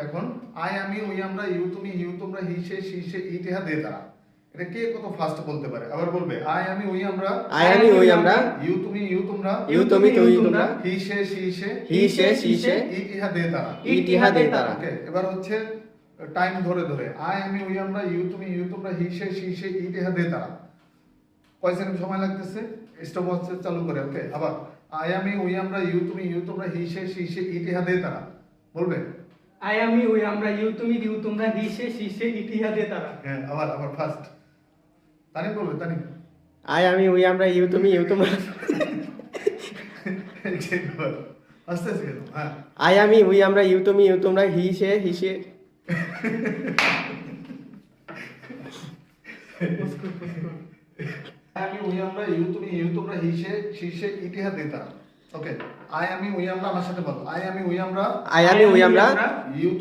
এখন আই আমি উই আমরা ইউ তুমি ইউ তোমরা হি সে সি সে ইট ইহা দে তারা এটা কে কত ফাস্ট বলতে পারে আবার বলবে আই আমি উই আমরা আই আমি উই আমরা ইউ তুমি ইউ তোমরা ইউ তুমি তুমি তোমরা হি সে সি সে হি সে সি সে ইট ইহা দে তারা ইট ইহা দে তারা। ওকে এবার হচ্ছে টাইম ধরে ধরে আই আমি উই আমরা ইউ তুমি ইউ তোমরা হি সে সি সে ইট ইহা দে তারা কয় সেকেন্ড সময় লাগতেছে স্টপ হচ্ছে চালু করে ওকে আবার আই আমি উই আমরা ইউ তুমি ইউ তোমরা হি সে সি সে ইট ইহা দে তারা বলবে আই আমি উই আমরা ইউ তুমি ইউ তোমরা হি সে সি সে ইট ইহা দে তারা। হ্যাঁ আবার আবার ফার্স্ট তানিম বলবে তানিম আই আমি উই আমরা ইউ তুমি ইউ তোমরা আস্তে আস্তে কেন হ্যাঁ আই আমি উই আমরা ইউ তুমি ইউ তোমরা হি সে হি সে আমি উই আমরা ইউ তুমি ইউ তোমরা হি সে সি সে ইট ইহা দে তারা ওকে আই আমি উই আমরা আমার সাথে বলো আই আমি উই আমরা আই আমি উই আমরা ইউ